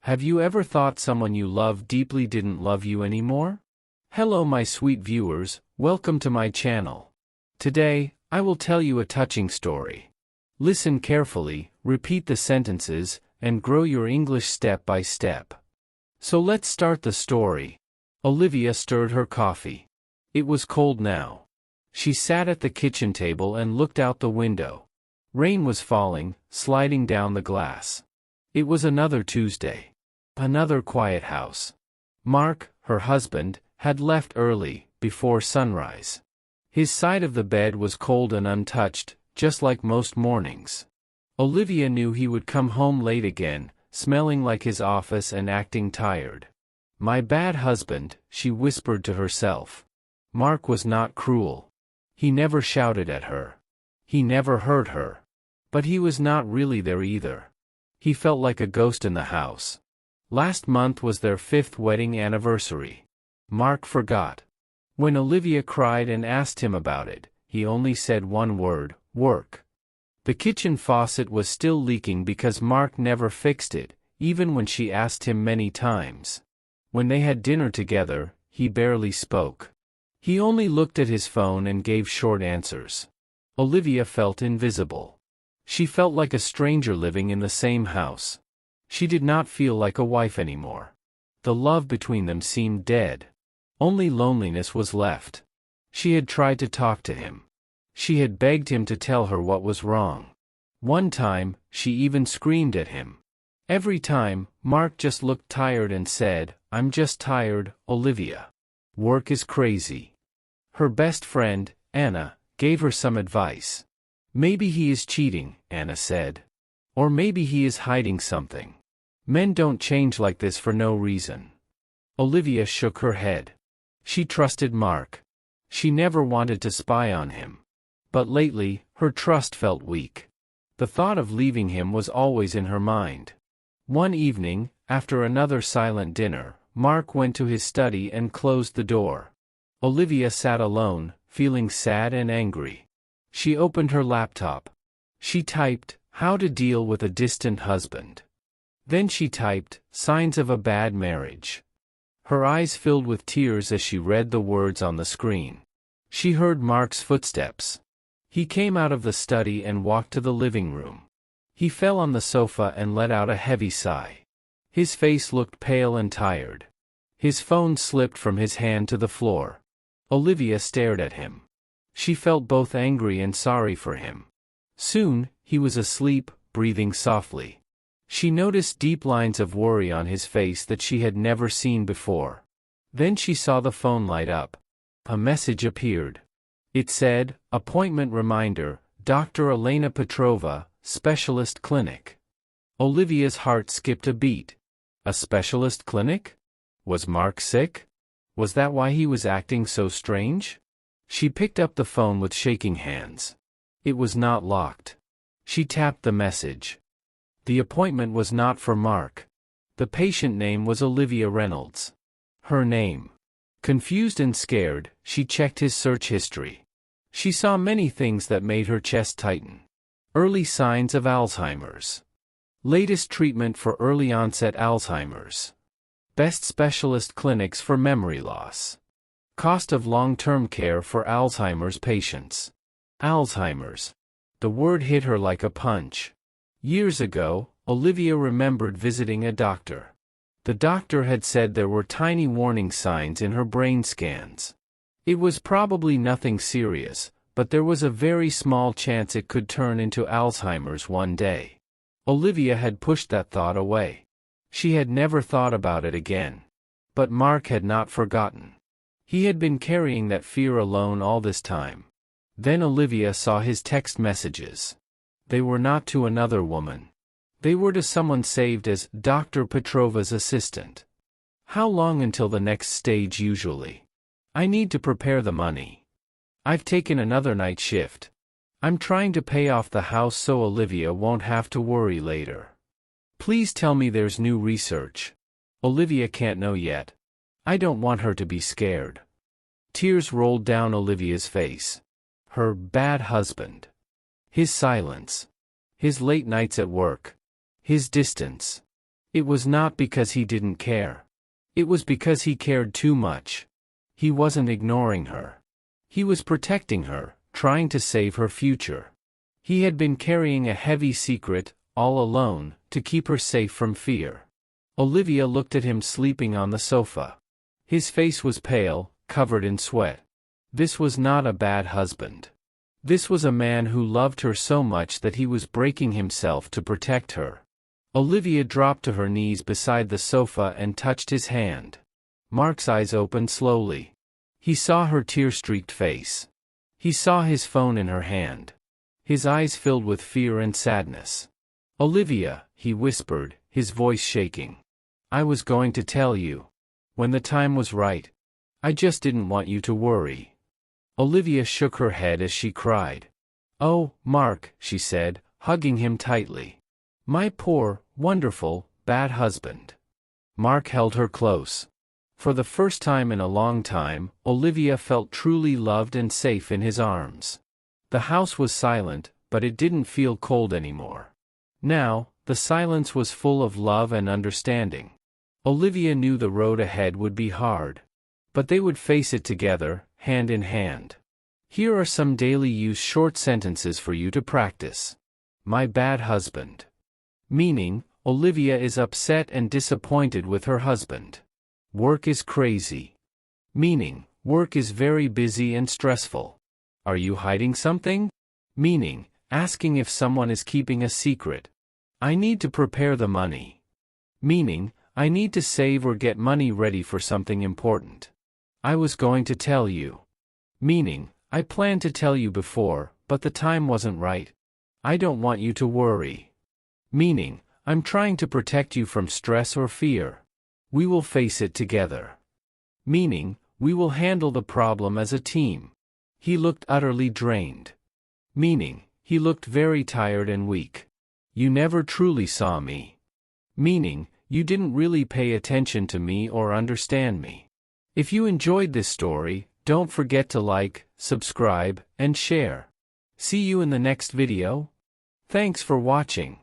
Have you ever thought someone you love deeply didn't love you anymore? Hello my sweet viewers, welcome to my channel. Today, I will tell you a touching story. Listen carefully, repeat the sentences, and grow your English step by step. So let's start the story. Olivia stirred her coffee. It was cold now. She sat at the kitchen table and looked out the window. Rain was falling, sliding down the glass. It was another Tuesday. Another quiet house. Mark, her husband, had left early, before sunrise. His side of the bed was cold and untouched, just like most mornings. Olivia knew he would come home late again, smelling like his office and acting tired. My bad husband, she whispered to herself. Mark was not cruel. He never shouted at her. He never hurt her. But he was not really there either. He felt like a ghost in the house. Last month was their 5th wedding anniversary. Mark forgot. When Olivia cried and asked him about it, he only said one word, work. The kitchen faucet was still leaking because Mark never fixed it, even when she asked him many times. When they had dinner together, he barely spoke. He only looked at his phone and gave short answers. Olivia felt invisible. She felt like a stranger living in the same house. She did not feel like a wife anymore. The love between them seemed dead. Only loneliness was left. She had tried to talk to him. She had begged him to tell her what was wrong. One time, she even screamed at him. Every time, Mark just looked tired and said, "I'm just tired, Olivia. Work is crazy." Her best friend, Anna, gave her some advice. "Maybe he is cheating," Anna said. "Or maybe he is hiding something. Men don't change like this for no reason." Olivia shook her head. She trusted Mark. She never wanted to spy on him. But lately, her trust felt weak. The thought of leaving him was always in her mind. One evening, after another silent dinner, Mark went to his study and closed the door. Olivia sat alone, feeling sad and angry. She opened her laptop. She typed, "How to deal with a distant husband." Then she typed, "Signs of a bad marriage." Her eyes filled with tears as she read the words on the screen. She heard Mark's footsteps. He came out of the study and walked to the living room. He fell on the sofa and let out a heavy sigh. His face looked pale and tired. His phone slipped from his hand to the floor. Olivia stared at him. She felt both angry and sorry for him. Soon, he was asleep, breathing softly. She noticed deep lines of worry on his face that she had never seen before. Then she saw the phone light up. A message appeared. It said, "Appointment reminder, Dr. Elena Petrova, Specialist Clinic." Olivia's heart skipped a beat. A specialist clinic? Was Mark sick? Was that why he was acting so strange? She picked up the phone with shaking hands. It was not locked. She tapped the message. The appointment was not for Mark. The patient name was Olivia Reynolds. Her name. Confused and scared, she checked his search history. She saw many things that made her chest tighten. Early signs of Alzheimer's. Latest treatment for early onset Alzheimer's. Best specialist clinics for memory loss. Cost of long-term care for Alzheimer's patients. Alzheimer's. The word hit her like a punch. Years ago, Olivia remembered visiting a doctor. The doctor had said there were tiny warning signs in her brain scans. It was probably nothing serious, but there was a very small chance it could turn into Alzheimer's one day. Olivia had pushed that thought away. She had never thought about it again. But Mark had not forgotten. He had been carrying that fear alone all this time. Then Olivia saw his text messages. They were not to another woman. They were to someone saved as Dr. Petrova's assistant. How long until the next stage usually? I need to prepare the money. I've taken another night shift. I'm trying to pay off the house so Olivia won't have to worry later. Please tell me there's new research. Olivia can't know yet. I don't want her to be scared. Tears rolled down Olivia's face. Her bad husband. His silence. His late nights at work. His distance. It was not because he didn't care. It was because he cared too much. He wasn't ignoring her. He was protecting her, trying to save her future. He had been carrying a heavy secret, all alone, to keep her safe from fear. Olivia looked at him sleeping on the sofa. His face was pale, covered in sweat. This was not a bad husband. This was a man who loved her so much that he was breaking himself to protect her. Olivia dropped to her knees beside the sofa and touched his hand. Mark's eyes opened slowly. He saw her tear-streaked face. He saw his phone in her hand. His eyes filled with fear and sadness. "Olivia," he whispered, his voice shaking. "I was going to tell you. When the time was right. I just didn't want you to worry." Olivia shook her head as she cried. "Oh, Mark," she said, hugging him tightly. "My poor, wonderful, bad husband." Mark held her close. For the first time in a long time, Olivia felt truly loved and safe in his arms. The house was silent, but it didn't feel cold anymore. Now, the silence was full of love and understanding. Olivia knew the road ahead would be hard. But they would face it together, hand in hand. Here are some daily use short sentences for you to practice. My bad husband. Meaning, Olivia is upset and disappointed with her husband. Work is crazy. Meaning, work is very busy and stressful. Are you hiding something? Meaning, asking if someone is keeping a secret. I need to prepare the money. Meaning, I need to save or get money ready for something important. I was going to tell you. Meaning, I planned to tell you before, but the time wasn't right. I don't want you to worry. Meaning, I'm trying to protect you from stress or fear. We will face it together. Meaning, we will handle the problem as a team. He looked utterly drained. Meaning, he looked very tired and weak. You never truly saw me. Meaning, you didn't really pay attention to me or understand me. If you enjoyed this story, don't forget to like, subscribe, and share. See you in the next video. Thanks for watching.